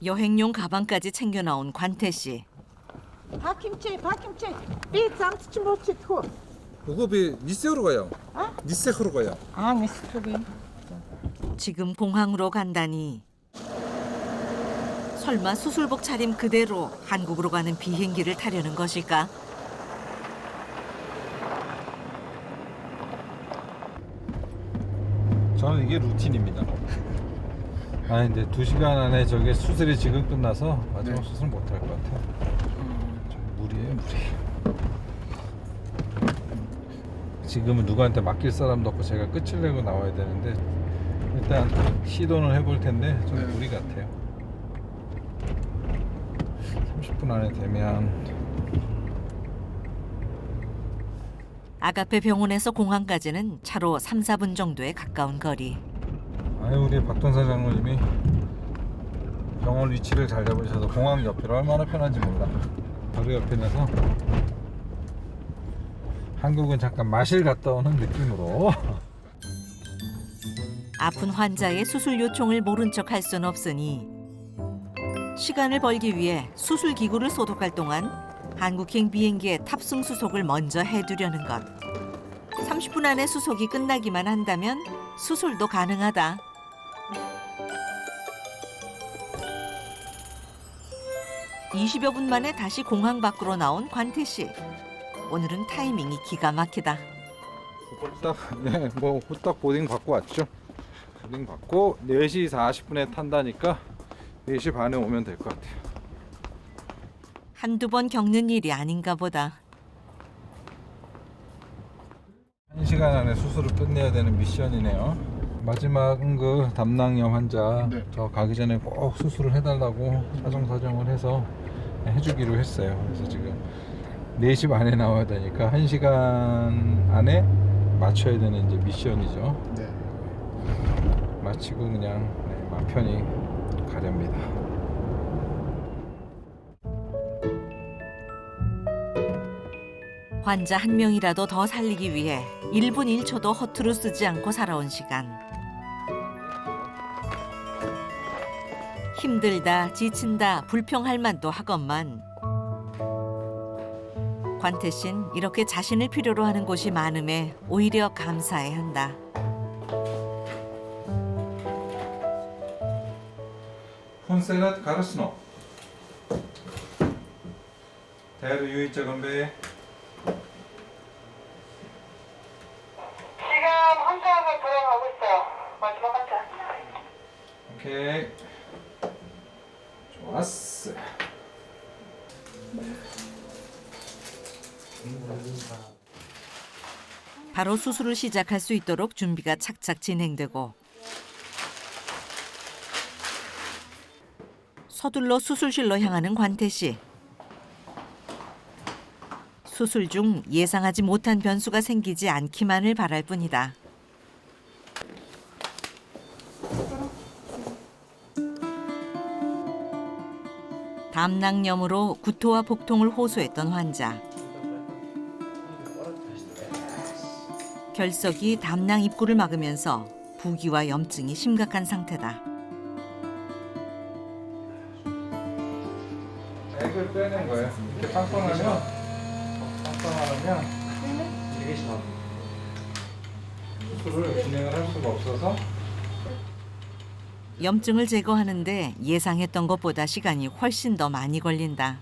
여행용 가방까지 챙겨 나온 관태 씨. 박김치. 비 잠치 못치 투. 그거 비 니세으로 가요. 니세으로 가요. 아, 미스터리. 지금 공항으로 간다니. 설마 수술복 차림 그대로 한국으로 가는 비행기를 타려는 것일까? 저는 이게 루틴입니다. 아 근데 2시간 안에 저게 수술이 지금 끝나서 마지막 수술 못 할 것 같아요. 좀 무리예요, 무리. 지금은 누구한테 맡길 사람도 없고 제가 끝을 내고 나와야 되는데 일단 시도는 해볼 텐데 좀 무리 같아요. 30분 안에 되면. 아가페 병원에서 공항까지는 차로 3, 4분 정도에 가까운 거리. 아유, 우리 박동사 장로님이 병원 위치를 잘 잡으셔서 공항 옆이라 얼마나 편한지 몰라. 바로 옆이라서 한국은 잠깐 마실 갔다 오는 느낌으로. 아픈 환자의 수술 요청을 모른 척 할 순 없으니 시간을 벌기 위해 수술 기구를 소독할 동안 한국행 비행기의 탑승 수속을 먼저 해두려는 것. 30분 안에 수속이 끝나기만 한다면 수술도 가능하다. (20여 분) 만에 다시 공항 밖으로 나온 관태 씨. 오늘은 타이밍이 기가 막히다. 후딱 뭐 후딱 보딩 받고 왔죠. 보딩 받고 4시 40분에 탄다니까 4시 반에 오면 될 것 같아요. 한두 번 겪는 일이 아닌가 보다. 1시간 안에 수술을 끝내야 되는 미션이네요. 마지막 그 담낭염 환자 저 가기 전에 꼭 수술을 해달라고 사정사정을 해서 해주기로 했어요. 그래서 지금 4시 반에 나와야 되니까 1시간 안에 맞춰야 되는 이제 미션이죠. 마치고 그냥 마음 편히 가렵니다. 환자 한 명이라도 더 살리기 위해 1분 1초도 허투루 쓰지 않고 살아온 시간. 힘들다, 지친다, 불평할 만도 하건만 관태 씨는 이렇게 자신을 필요로 하는 곳이 많음에 오히려 감사해야 한다. 콘셀렛 가르스노 대로 유이자 건배. 지금 환자가 들어가고 있어요. 마지막 환자. 오케이. 좋았어. 바로 수술을 시작할 수 있도록 준비가 착착 진행되고 서둘러 수술실로 향하는 관태 씨. 수술 중 예상하지 못한 변수가 생기지 않기만을 바랄 뿐이다. 담낭염으로 구토와 복통을 호소했던 환자. 결석이 담낭 입구를 막으면서 부기와 염증이 심각한 상태다. 액을 빼는 거예요. 이렇게 빵빵하면 수술을 진행을 할 수가 없어서. 염증을 제거하는데 예상했던 것보다 시간이 훨씬 더 많이 걸린다.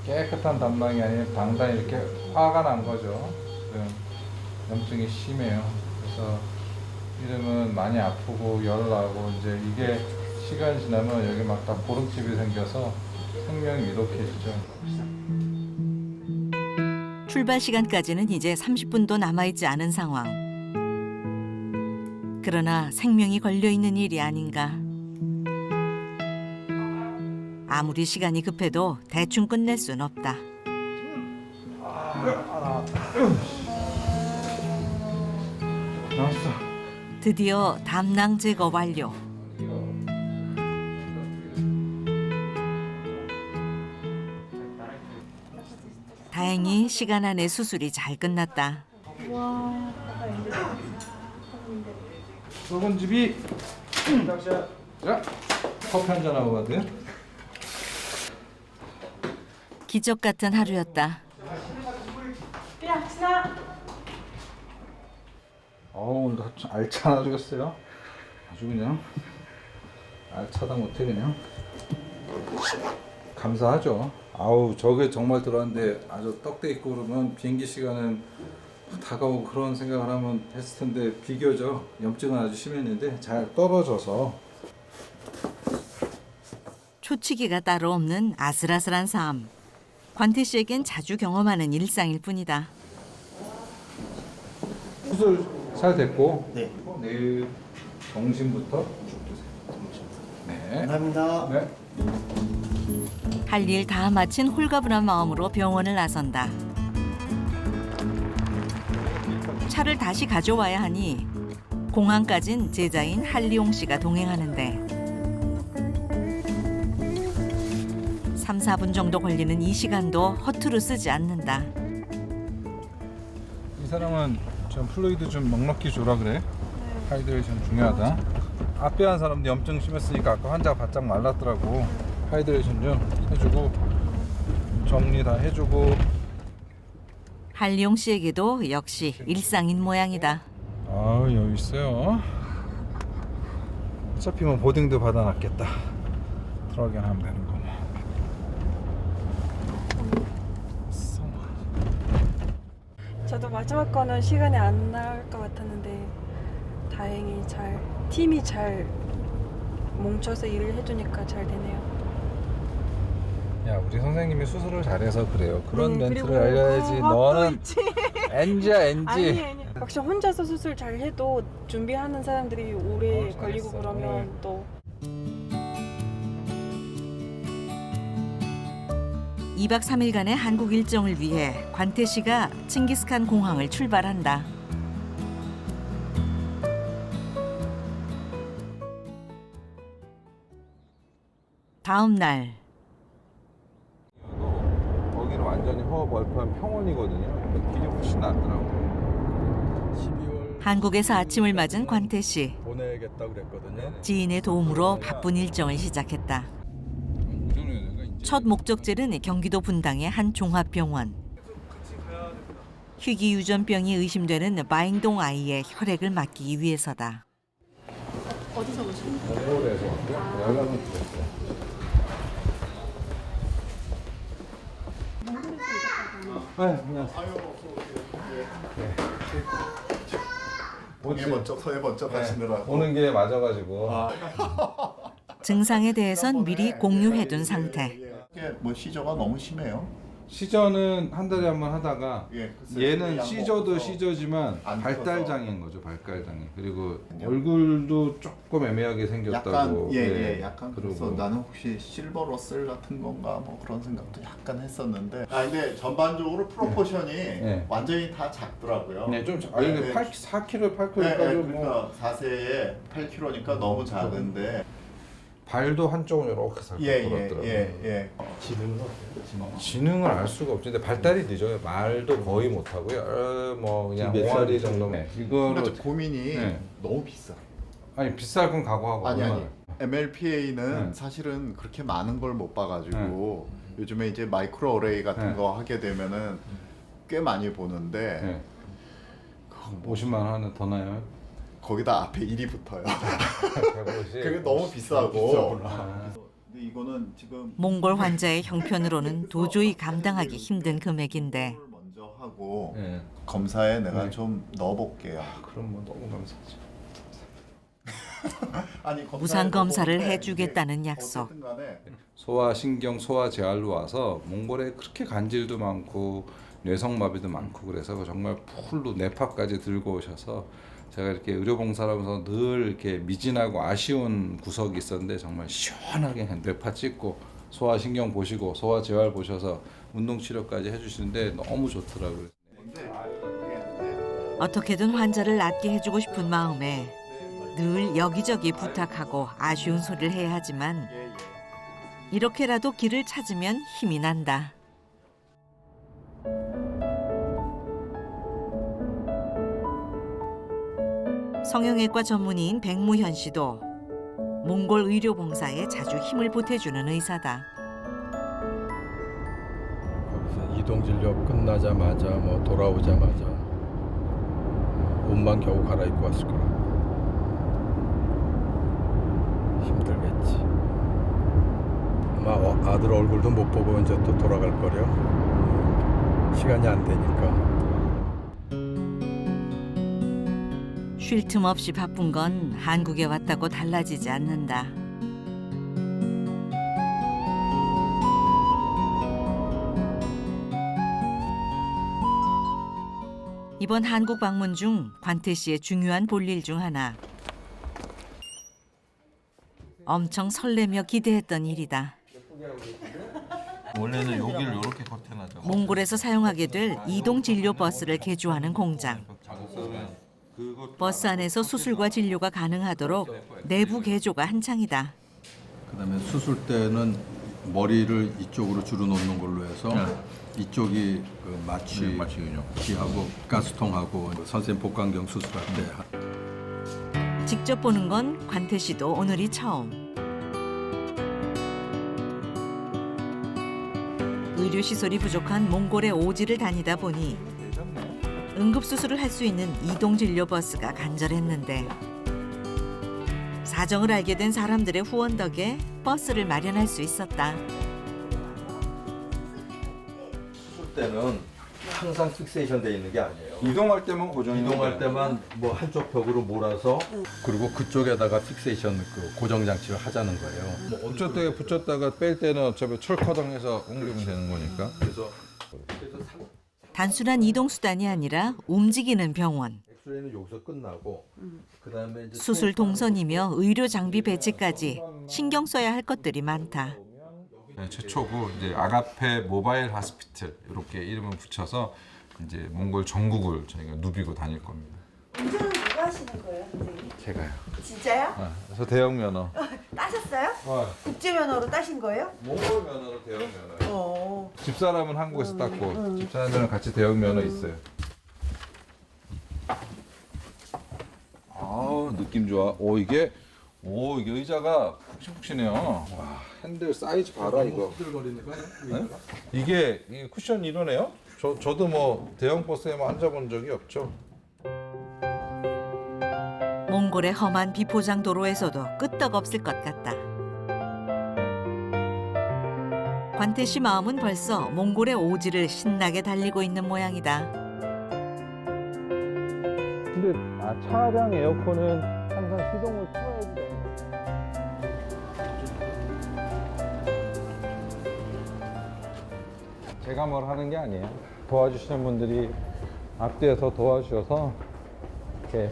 깨끗한 담낭이 아니라 당장 이렇게 화가 난 거죠. 지금 염증이 심해요. 그래서 이름은 많이 아프고 열 나고 이제 이게 시간 지나면 여기 막 다 보름집이 생겨서 생명이 위독해지죠. 출발 시간까지는 이제 30분도 남아있지 않은 상황. 그러나 생명이 걸려있는 일이 아닌가. 아무리 시간이 급해도 대충 끝낼 순 없다. 나왔어. 드디어 담낭 제거 완료. 다행히 시간 안에 수술이 잘 끝났다. 썩은 집이 자, 커피 한잔 하고 가세요. 기적 같은 하루였다. 야, 진아. 오늘 알차나 죽였어요. 아주 그냥 알차다 못해 그냥. 감사하죠. 아우 저게 정말 들어왔는데 아주 떡대 있고 그러면 비행기 시간은 다가오고 그런 생각을 하면 했을 텐데 비교적 염증은 아주 심했는데 잘 떨어져서 초치기가 따로 없는 아슬아슬한 삶. 관태 씨에겐 자주 경험하는 일상일 뿐이다. 수술 잘 됐고 네. 내일 점심부터 죽 드세요. 네. 감사합니다. 네. 할 일 다 마친 홀가분한 마음으로 병원을 나선다. 차를 다시 가져와야 하니 공항까진 제자인 한리용 씨가 동행하는데 3, 4분 정도 걸리는 이 시간도 허투루 쓰지 않는다. 이 사람은 좀 플루이드 좀 넉넉히 줘라 그래. 하이드레이션 중요하다. 앞에 한 사람도 염증 심했으니까 아까 환자가 바짝 말랐더라고. 하이드레이션 좀 해주고 정리 다 해주고. 한리용 씨에게도 역시 일상인 모양이다. 아 여유 있어요. 어차피 뭐 보딩도 받아놨겠다. 들어가긴 하면 되는 거. 저도 마지막 거는 시간이 안 나올 것 같았는데 다행히 팀이 잘 뭉쳐서 일을 해주니까 잘 되네요. 야 우리 선생님이 수술을 잘해서 그래요. 그런 네, 멘트를 그리고 알려야지. 그것도 너는 있지. NG야 NG. 아니 혹시 혼자서 수술 잘 해도 준비하는 사람들이 오래 걸리고 잘했어. 그러면 네. 또 2박 3일간의 한국 일정을 위해 관태 씨가 칭기스칸 공항을 출발한다. 다음 날 거기는 완전히 허허 벌판한 평원이거든요. 길이 훨씬 낫더라고요. 12월 한국에서 아침을 맞은 관태 씨. 보내겠다고 그랬거든요. 지인의 도움으로 바쁜 일정을 시작했다. 첫 목적지는 경기도 분당의 한 종합병원. 희귀 유전병이 의심되는 마행동 아이의 혈액을 맡기기 위해서다. 서울에서 왔고요. 연락은 드렸어요. 네, 안녕하세요. 동해 번쩍 서해 번쩍 하시느라고. 오는 길에 맞아가지고. 증상에 대해선 미리 공유해둔 상태. 이게 뭐 시저가 너무 심해요. 시저는 한 달에 한 번 하다가 예, 글쎄요. 얘는 양 시저도 먹어서 시저지만 안 발달 커서. 장애인 거죠. 발달 장애. 그리고 얼굴도 조금 애매하게 생겼다고. 약간 네, 약간 그러고. 그래서 나는 혹시 실버 러셀 같은 건가 뭐 그런 생각도 약간 했었는데. 아 근데 전반적으로 프로포션이 네. 완전히 다 작더라고요. 네, 좀 아니 네, 네. 4kg, 8kg까지 네, 네, 뭐 그러니까 4세에 8kg니까 너무 작은데. 발도 한쪽은 이렇게 살짝 돌았더라고요. 예. 지능을 알 수가 없지. 근데 발달이 늦어요. 말도 거의 못 하고요. 뭐 그냥 5마리 정도면. 이거로 근데 고민이 네. 너무 비싸. 아니 비쌀 건 각오하고. 아니 얼마나. MLPA는 네. 사실은 그렇게 많은 걸 못 봐가지고 요즘에 이제 마이크로 어레이 같은 네. 거 하게 되면은 꽤 많이 보는데 네. 50만 원 하나 더 나요? 거기다 앞에 1이 붙어요. 150. 그게 너무 비싸고. 근데 이거는 지금 몽골 환자의 형편으로는 도저히 감당하기 힘든 금액인데 먼저 하고 네. 검사에 내가 네. 좀 넣어볼게요. 그럼 뭐 너무 감사하죠. 아니, 검사에 무상 검사를 넣어보는데 해주겠다는 이게 약속. 어쨌든 간에 소아 신경 소아 재활로 와서 몽골에 그렇게 간질도 많고 뇌성마비도 많고 그래서 정말 풀로 뇌파까지 들고 오셔서 제가 이렇게 의료봉사하면서 늘 이렇게 미진하고 아쉬운 구석이 있었는데 정말 시원하게 그냥 뇌파 찍고 소아 신경 보시고 소아 재활 보셔서 운동 치료까지 해주시는데 너무 좋더라고요. 어떻게든 환자를 낫게 해주고 싶은 마음에 늘 여기저기 부탁하고 아쉬운 소리를 해야 하지만 이렇게라도 길을 찾으면 힘이 난다. 성형외과 전문의인 백무현 씨도 몽골 의료 봉사에 자주 힘을 보태주는 의사다. 거기서 이동 진료 끝나자마자 뭐 돌아오자마자 옷만 겨우 갈아입고 왔을 거라. 힘들겠지. 아마 아들 얼굴도 못 보고 이제 또 돌아갈 거려. 시간이 안 되니까. 쉴 틈 없이 바쁜 건 한국에 왔다고 달라지지 않는다. 이번 한국 방문 중 관태 씨의 중요한 볼일 중 하나. 엄청 설레며 기대했던 일이다. 원래는 여기를 이렇게 커튼하죠. 몽골에서 사용하게 될 이동 진료 버스를 개조하는 공장. 버스 안에서 수술과 진료가 가능하도록 내부 개조가 한창이다. 그다음에 수술 때는 머리를 이쪽으로 주로 놓는 걸로 해서 이쪽이 그 마취하고 가스통하고 선생님 복강경 수술할 때. 직접 보는 건 관태 씨도 오늘이 처음. 의료시설이 부족한 몽골의 오지를 다니다 보니 응급수술을 할 수 있는 이동진료 버스가 간절했는데 사정을 알게 된 사람들의 후원 덕에 버스를 마련할 수 있었다. 수술 때는 항상 픽세이션 돼 있는 게 아니에요. 이동할 때만 고정이 이동할 때만 뭐 한쪽 벽으로 몰아서 그리고 그쪽에다가 픽세이션 그 고정 장치를 하자는 거예요. 붙였다가 붙였다가 뺄 때는 어차피 철커덩해서 옮기면 되는 거니까. 그래서 단순한 이동 수단이 아니라 움직이는 병원. 엑스레이는 여기서 끝나고 그다음에 이제 수술 동선이며 의료 장비 배치까지 신경 써야 할 것들이 많다. 네, 최초고 이제 아가페 모바일 하스피틀 이렇게 이름을 붙여서 이제 몽골 전국을 저희가 누비고 다닐 겁니다. 운전은 누가 하시는 거예요, 선생님? 제가요. 진짜요? 그래서 대형 면허. 따셨어요? 국제면허로 따신 거예요? 몽골 면허로 대형 면허. 어. 집사람은 한국에서 땄고 집사람이랑 같이 대형 면허 있어요. 아 느낌 좋아. 이게 의자가 푹신푹신해요. 와 핸들 사이즈 봐라 이거. 흔들거리는 거 아니야? 네? 이게 쿠션 이러네요. 저도 뭐 대형 버스에 뭐 앉아본 적이 없죠. 몽골의 험한 비포장 도로에서도 끄떡없을 것 같다. 관태 씨 마음은 벌써 몽골의 오지를 신나게 달리고 있는 모양이다. 근데 차량 에어컨은 항상 시동을 틀어야 돼. 제가 뭘 하는 게 아니에요. 도와주시는 분들이 앞뒤에서 도와주셔서 이렇게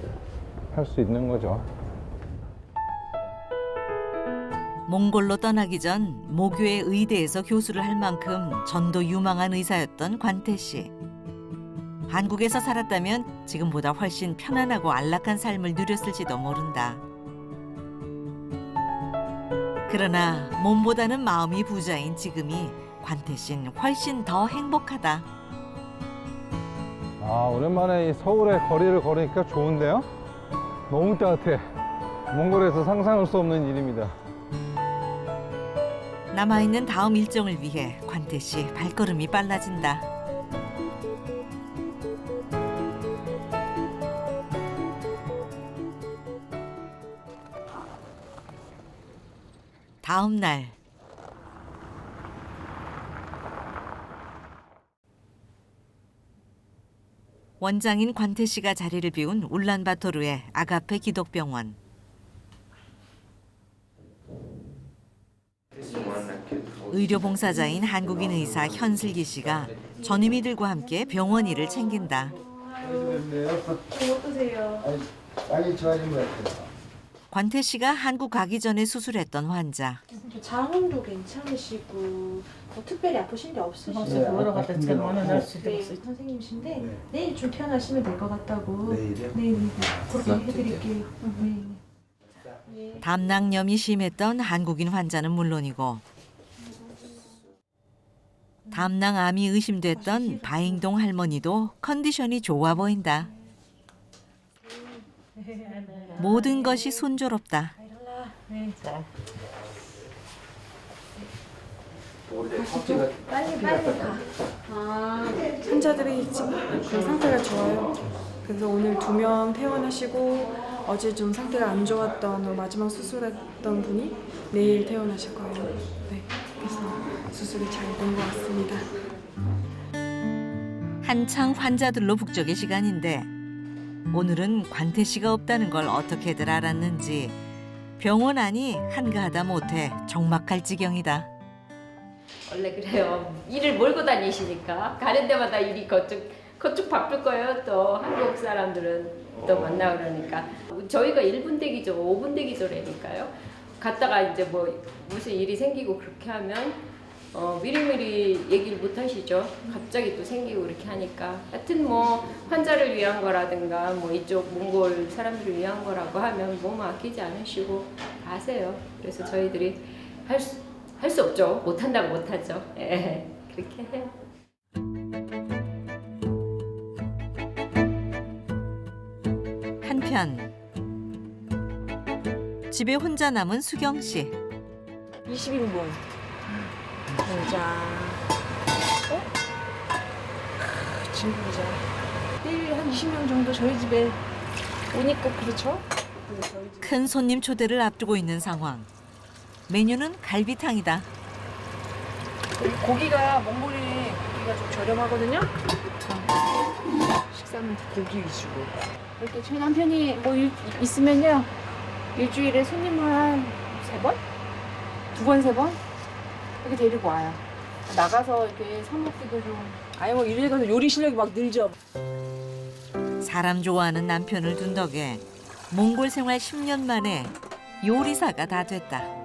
할 수 있는 거죠. 몽골로 떠나기 전 모교의 의대에서 교수를 할 만큼 전도 유망한 의사였던 관태 씨. 한국에서 살았다면 지금보다 훨씬 편안하고 안락한 삶을 누렸을지도 모른다. 그러나 몸보다는 마음이 부자인 지금이 관태 씨는 훨씬 더 행복하다. 오랜만에 이 서울의 거리를 걸으니까 좋은데요? 너무 따뜻해. 몽골에서 상상할 수 없는 일입니다. 남아있는 다음 일정을 위해 관태 씨 발걸음이 빨라진다. 다음 날 원장인 관태 씨가 자리를 비운 울란바토르의 아가페 기독병원. 의료봉사자인 한국인 의사 현슬기 씨가 전임이들과 함께 병원 일을 챙긴다. 어떠세요? 많이 좋아진 것 같아요. 관태 씨가 한국 가기 전에 수술했던 환자. 장음도 괜찮으시고 뭐 특별히 아프신 데 없으시죠? 네, 여러 가지 네, 선생님이신데 내일 좀 퇴원하시면 될 것 같다고. 내일이요? 네, 그렇게 해드릴게요. 네. 담낭염이 심했던 한국인 환자는 물론이고 담낭암이 의심됐던 바잉동 할머니도 컨디션이 좋아 보인다. 모든 것이 순조롭다. 자. 빨리 가. 환자들이 지금 그 상태가 좋아요. 그래서 오늘 2명 퇴원하시고 어제 좀 상태가 안 좋았던 마지막 수술했던 분이 내일 퇴원하실 거예요. 네, 그래서 수술이 잘 된 것 같습니다. 한창 환자들로 북적의 시간인데 오늘은 관태 씨가 없다는 걸 어떻게들 알았는지 병원 안이 한가하다 못해 적막할 지경이다. 원래 그래요. 일을 몰고 다니시니까 가는 데마다 일이 거쭉 바쁠 거예요. 또 한국 사람들은 또 만나 그러니까 저희가 1분 대기조, 5분 대기조라니까요. 갔다가 이제 뭐 무슨 일이 생기고 그렇게 하면 미리미리 얘기를 못 하시죠. 갑자기 또 생기고 그렇게 하니까 하여튼 뭐 환자를 위한 거라든가 뭐 이쪽 몽골 사람들을 위한 거라고 하면 몸 아끼지 않으시고 하세요. 그래서 저희들이 할 수 없죠. 못한다고 못하죠. 예, 그렇게 해요. 한편 집에 혼자 남은 수경 씨. 20인분. 보자. 진짜. 내일 한 20명 정도 저희 집에 오니까 그렇죠? 큰 손님 초대를 앞두고 있는 상황. 메뉴는 갈비탕이다. 고기가 몽골이 고기가 좀 저렴하거든요. 식사는 고기 위주로. 이렇게 저희 남편이 뭐 있으면요. 일주일에 손님을 한 3번? 2번, 3번 이렇게 데리고 와요. 나가서 이렇게 사 먹기도 좀. 아니 뭐 이래 가서 요리 실력이 막 늘죠. 사람 좋아하는 남편을 둔 덕에 몽골 생활 10년 만에 요리사가 다 됐다.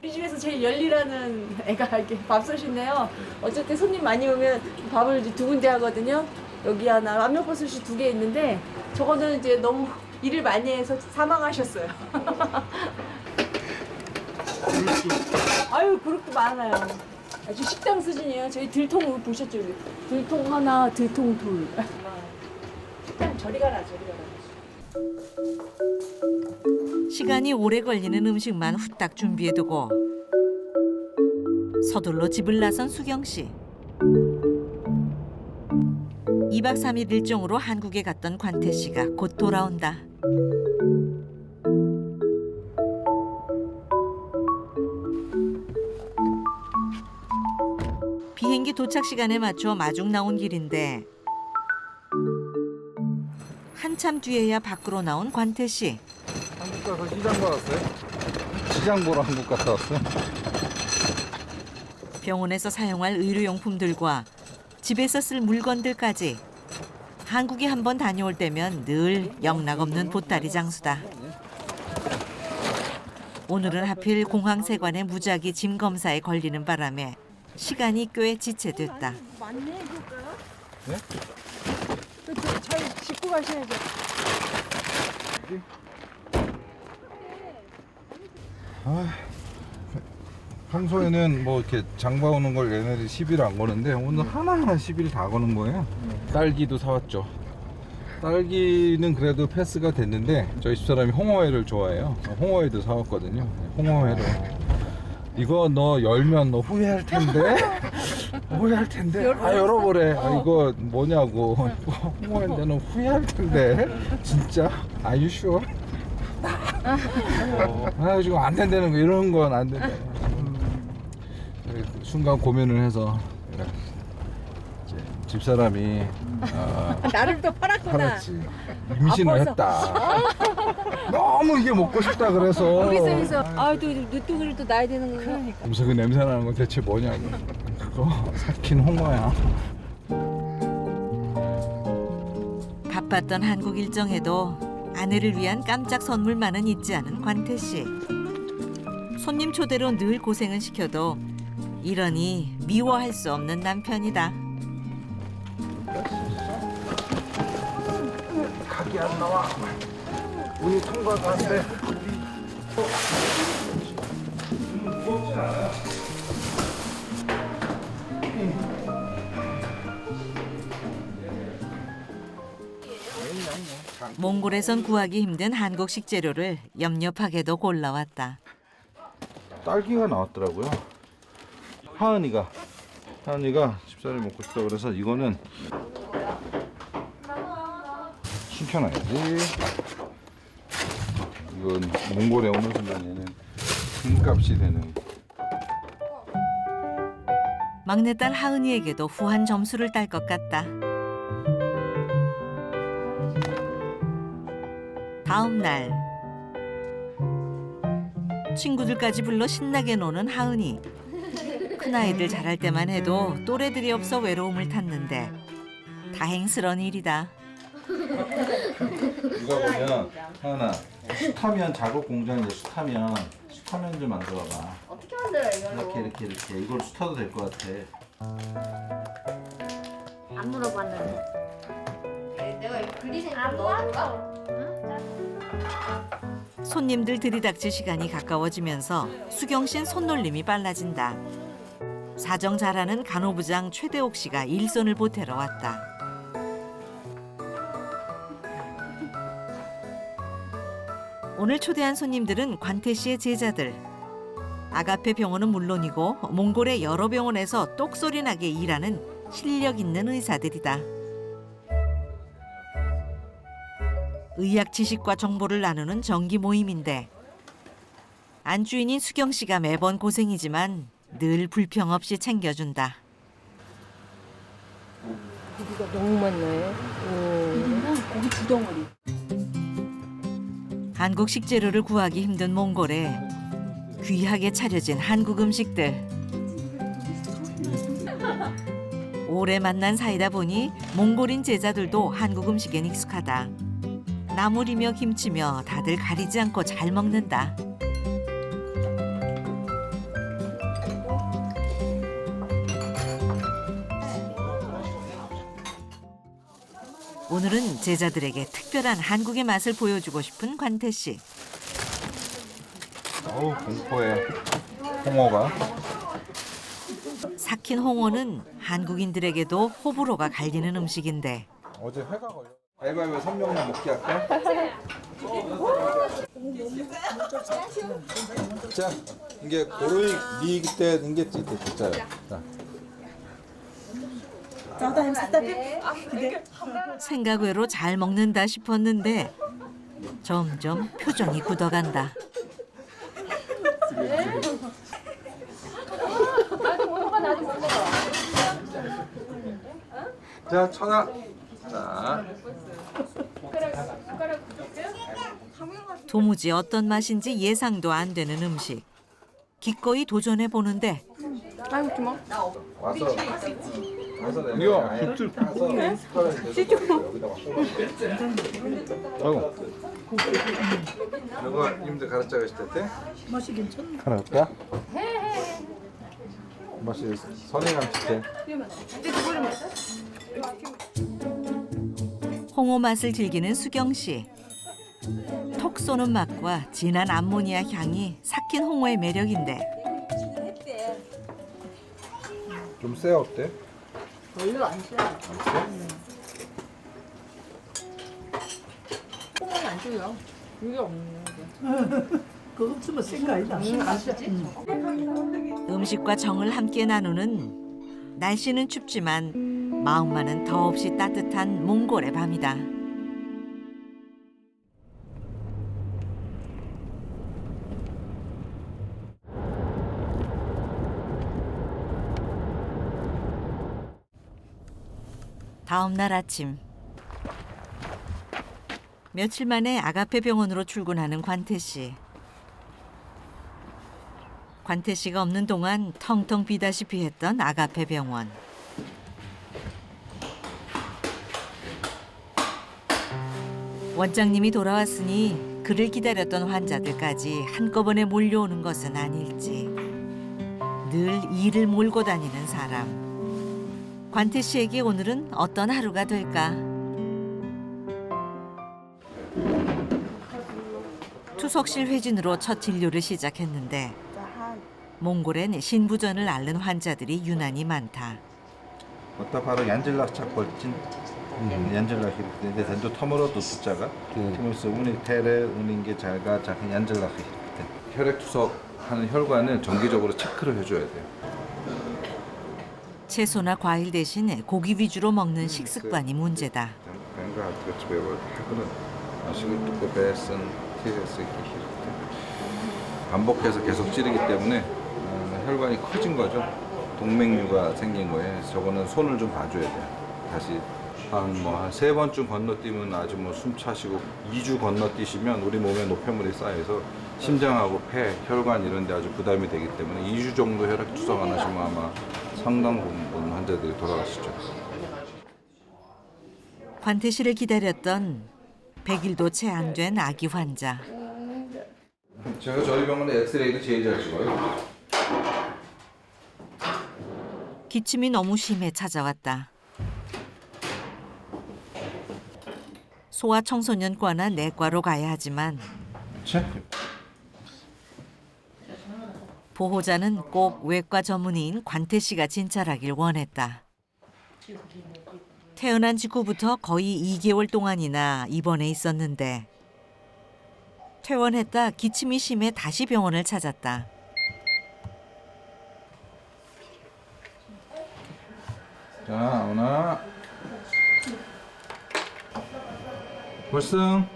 우리 집에서 제일 열일하는 애가 이렇게 밥솥인데요. 어쨌든 손님 많이 오면 밥을 이제 2군데 하거든요. 여기 하나, 라면버섯이 2개 있는데 저거는 이제 너무 일을 많이 해서 사망하셨어요. 아유, 그릇도 많아요. 아주 식당 수준이에요. 저희 들통 보셨죠? 들통 하나, 들통 둘. 식당 저리 가라, 저리 가라. 시간이 오래 걸리는 음식만 후딱 준비해두고 서둘러 집을 나선 수경 씨. 2박 3일 일정으로 한국에 갔던 관태 씨가 곧 돌아온다. 비행기 도착 시간에 맞춰 마중 나온 길인데 한참 뒤에야 밖으로 나온 관태 씨. 한국 가서 시장 받았어요? 시장 보러 한국 갔다 왔어요? 병원에서 사용할 의료용품들과 집에서 쓸 물건들까지 한국에 한번 다녀올 때면 늘 영락없는 보따리 장수다. 오늘은 하필 공항세관의 무작위 짐 검사에 걸리는 바람에 시간이 꽤 지체됐다. 맞네, 해볼까요? 네? 잘 짚고 가셔야죠. 평소에는 뭐 이렇게 장 봐오는 걸 얘네들이 시비를 안 거는데 오늘 하나하나 시비를 다 거는 거예요. 딸기도 사왔죠. 딸기는 그래도 패스가 됐는데 저희 집사람이 홍어회를 좋아해요. 홍어회도 사왔거든요. 홍어회를. 이거 너 열면 너 후회할 텐데. 후회할 텐데. 아 열어보래. 아, 이거 뭐냐고. 홍어회인데 너 후회할 텐데. 진짜. Are you sure? 아 지금 안 된다는 거 이런 건 안 된다. 순간 고민을 해서 이제 집사람이 나를 또 팔았구나. 팔았지. 임신을 했다. 너무 이게 먹고 싶다 그래서. 여기서 또 늦둥이를 또 놔야 되는 거야. 그러니까. 그래서 그 냄새 나는 건 대체 뭐냐고. 그거 삭힌 홍어야. 바빴던 한국 일정에도 아내를 위한 깜짝 선물만은 잊지 않은 관태 씨. 손님 초대로 늘 고생은 시켜도 이러니 미워할 수 없는 남편이다. 각이 안 나와. 운이 통과가 안 돼. 무겁지 않아. 몽골에선 구하기 힘든 한국식 재료를 엽렵하게도 골라왔다. 딸기가 나왔더라고요. 하은이가 집사람이 먹고 싶다 그래서 이거는 시켜놔야지. 이건 몽골에 오는 순간에는 금값이 되는. 막내딸 하은이에게도 후한 점수를 딸 것 같다. 다음 날 친구들까지 불러 신나게 노는 하은이. 큰아이들 자랄 때만 해도 또래들이 없어 외로움을 탔는데 다행스러운 일이다. 누가 보면 하은아 숯하면 작업 공장인데 숯하면 좀 만들어봐. 어떻게 만들어요 이렇게 이걸 숯어도 될 것 같아. 안 물어봤는데. 내가 글리 생각 넣어볼까? 손님들 들이닥칠 시간이 가까워지면서 수경 씨는 손놀림이 빨라진다. 사정 잘하는 간호부장 최대옥 씨가 일손을 보태러 왔다. 오늘 초대한 손님들은 관태 씨의 제자들. 아가페 병원은 물론이고 몽골의 여러 병원에서 똑소리 나게 일하는 실력 있는 의사들이다. 의학 지식과 정보를 나누는 정기 모임인데 안주인인 수경 씨가 매번 고생이지만 늘 불평 없이 챙겨준다. 고기가 너무 많네. 고기 두 덩어리. 한국식 재료를 구하기 힘든 몽골에 귀하게 차려진 한국 음식들. 오래 만난 사이다 보니 몽골인 제자들도 한국 음식엔 익숙하다. 나물이며 김치며 다들 가리지 않고 잘 먹는다. 오늘은 제자들에게 특별한 한국의 맛을 보여주고 싶은 관태 씨. 어우 공포해. 홍어가. 삭힌 홍어는 한국인들에게도 호불호가 갈리는 음식인데 어제 회가 걸려. 가위바위보 3명만 먹기 할까? 자, 이게 고로이 니 그때 인겠지 진짜요. 자. 생각 외로 잘 먹는다 싶었는데 점점 표정이 굳어간다. 자, 천하. 자. 도무지 어떤 맛인지 예상도 안 되는 음식. 기꺼이 도전해 보는데 와서 이거 쑥 아이고 이거 님들 가르쳐 가실 때 맛이 괜찮나? 가르쳐? 맛이 선행한 비슷해. 홍어 맛을 즐기는 수경 씨. 톡 쏘는 맛과 진한 암모니아 향이 삭힌 홍어의 매력인데 좀 쎄 어때? 별로 안 쎄. 홍어는 안 줘요. 이게 없네. 그거 없으면 센 거 아니다. 음식과 정을 함께 나누는 날씨는 춥지만 마음만은 더없이 따뜻한 몽골의 밤이다. 다음 날 아침 며칠 만에 아가페 병원으로 출근하는 관태 씨. 관태 씨가 없는 동안 텅텅 비다시피 했던 아가페 병원. 원장님이 돌아왔으니 그를 기다렸던 환자들까지 한꺼번에 몰려오는 것은 아닐지. 늘 일을 몰고 다니는 사람. 관태 씨에게 오늘은 어떤 하루가 될까? 투석실 회진으로 첫 진료를 시작했는데 몽골엔 신부전을 앓는 환자들이 유난히 많다. 어따 바로 얀질락 착벌진 얀젤라 히르테 단도 터머로도 숫자가 그래서 운이 테레 운인 게 잘가 작은 얀젤라 히르테 혈액 투석하는 혈관을 정기적으로 체크를 해줘야 돼요. 채소나 과일 대신 고기 위주로 먹는 식습관이 문제다. 반복해서 계속 찌르기 때문에 혈관이 커진 거죠. 동맥류가 생긴 거예요. 그래서 저거는 손을 좀 봐줘야 돼요. 다시 한 3번쯤 건너뛰면 아주 숨 차시고 2주 건너뛰시면 우리 몸에 노폐물이 쌓여서 심장하고 폐, 혈관 이런 데 아주 부담이 되기 때문에 2주 정도 혈액 투석 안 하시면 아마 상당 부분 환자들이 돌아가시죠. 관태씨를 기다렸던 100일도 채 안 된 아기 환자. 제가 저희 병원에 엑스레이를 제일 잘 찍어요. 기침이 너무 심해 찾아왔다. 소아청소년과나 내과로 가야 하지만 보호자는 꼭 외과 전문의인 관태씨가 진찰하길 원했다. 태어난 직후부터 거의 2개월 동안이나 입원해 있었는데 퇴원했다 기침이 심해 다시 병원을 찾았다. 자, 오나 벌씀.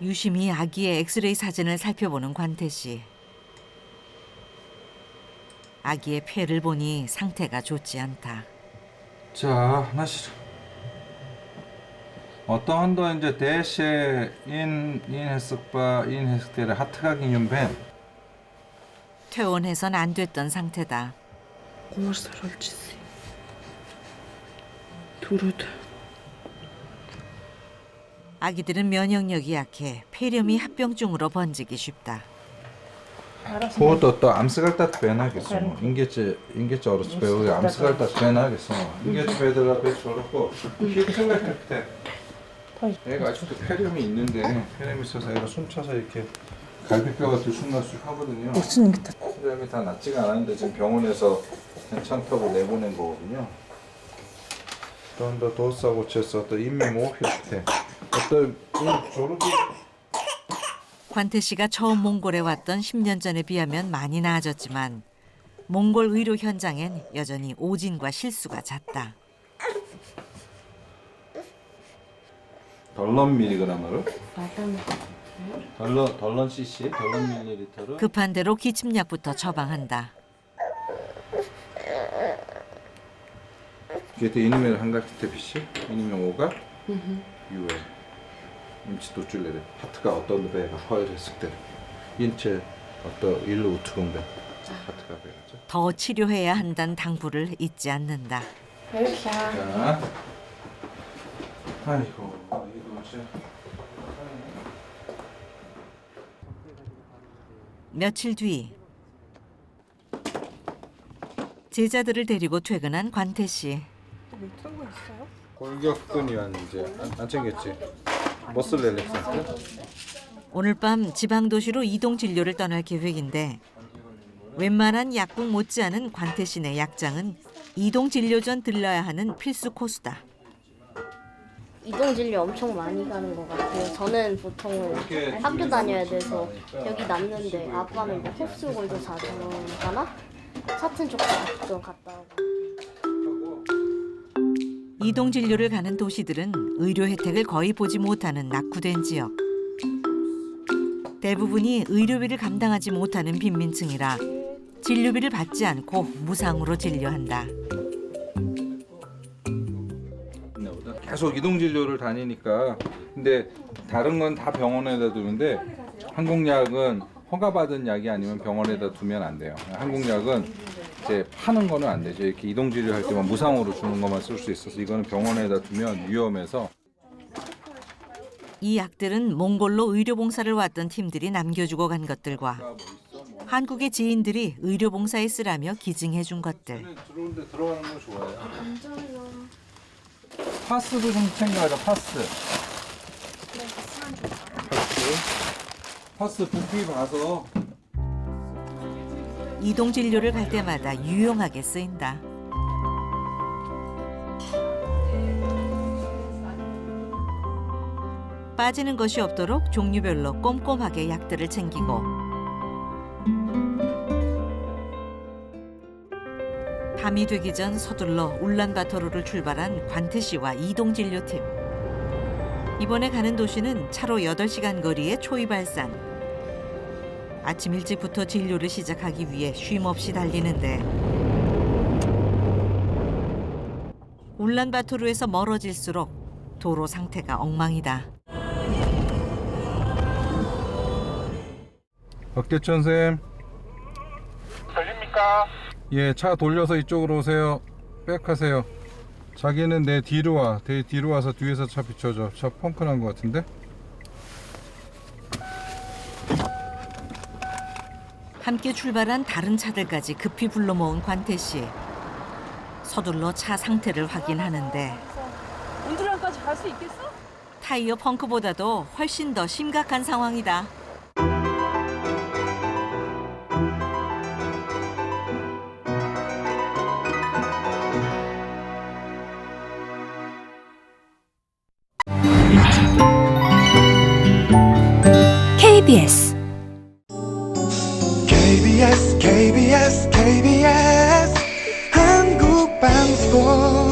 유심히 아기의 엑스레이 사진을 살펴보는 관태씨. 아기의 폐를 보니 상태가 좋지 않다. 자, 나시. 어떠한도 이제 대시 인해석바 인해석대를 하트가 기념된 퇴원해선 안 됐던 상태다. 아기들은 면역력이 약해 폐렴이 합병증으로 번지기 쉽다. 그것도 또 암스갈tat 배나겠어. 인게체 어르스 배우기 암스갈tat 배나겠어. 인게체 배들라 배쳐놓고 히틀레 팩트. 애가 아직도 폐렴이 있는데 폐렴이 있어서 애가 숨차서 이렇게 갈비뼈가 들쑥날쑥 하거든요. 폐렴이 다 낫지가 않았는데 지금 병원에서 괜찮다고 내보낸 거거든요. 또 도사고체서 또 인미모히테 어떤 조르기. 관태씨가 처음 몽골에 왔던 10년 전에 비하면 많이 나아졌지만 몽골 의료 현장엔 여전히 오진과 실수가 잦다. 덜런 밀리그램으로? 덜런 cc, 덜런 밀리리터로? 급한 대로 기침약부터 처방한다. Гэтэл энэ мэр хангалттай биш. Энэ юм уугаа юу вэ? Эмч дүүжүүлээрээ хатга одоо байгаа хоёр хэсэгтэй. Энэ ч одоо илүү өтгөн байна. хатга байгаа. 더 치료해야 한다는 당부를 잊지 않는다. 자. 아이고 이거 진짜. 며칠 뒤 제자들을 데리고 퇴근한 관태씨. 골격근이란 이제 안 챙겼지. 머슬 릴렉스한테. 오늘 밤 지방 도시로 이동 진료를 떠날 계획인데 웬만한 약국 못지않은 관태씨네 약장은 이동 진료 전 들러야 하는 필수 코스다. 이동 진료 엄청 많이 가는 것 같아요. 저는 보통 학교 다녀야 돼서 여기 남는데 아빠는 뭐 흡수골도 자주 가나? 사튼 쪽도 가끔 갔다 오고. 이동 진료를 가는 도시들은 의료 혜택을 거의 보지 못하는 낙후된 지역. 대부분이 의료비를 감당하지 못하는 빈민층이라 진료비를 받지 않고 무상으로 진료한다. 계속 이동 진료를 다니니까 근데 다른 건 다 병원에다 두는데 한국약은 허가받은 약이 아니면 병원에다 두면 안 돼요. 한국약은 이제 파는 거는 안 되죠. 이렇게 이동 진료할 때만 무상으로 주는 것만 쓸 수 있어서 이거는 병원에다 두면 위험해서. 이 약들은 몽골로 의료봉사를 왔던 팀들이 남겨주고 간 것들과 한국의 지인들이 의료봉사에 쓰라며 기증해준 것들. 들어오는데 들어가는 거 좋아요. 파스도 좀 챙겨가자. 파스. 파스 부피 봐서. 이동 진료를 갈 때마다 유용하게 쓰인다. 빠지는 것이 없도록 종류별로 꼼꼼하게 약들을 챙기고 밤이 되기 전 서둘러 울란바토르를 출발한 관태 씨와 이동진료팀. 이번에 가는 도시는 차로 8시간 거리의 초이발산. 아침 일찍부터 진료를 시작하기 위해 쉼없이 달리는데 울란바토르에서 멀어질수록 도로 상태가 엉망이다. 박대천 쌤. 들립니까? 예, 차 돌려서 이쪽으로 오세요. 백하세요. 자기는 내 뒤로 와. 내 뒤로 와서 뒤에서 차 비춰줘. 차 펑크 난 것 같은데? 함께 출발한 다른 차들까지 급히 불러 모은 관태 씨. 서둘러 차 상태를 확인하는데 온두랑까지 갈 수 있겠어? 타이어 펑크보다도 훨씬 더 심각한 상황이다. KBS KBS 한국방송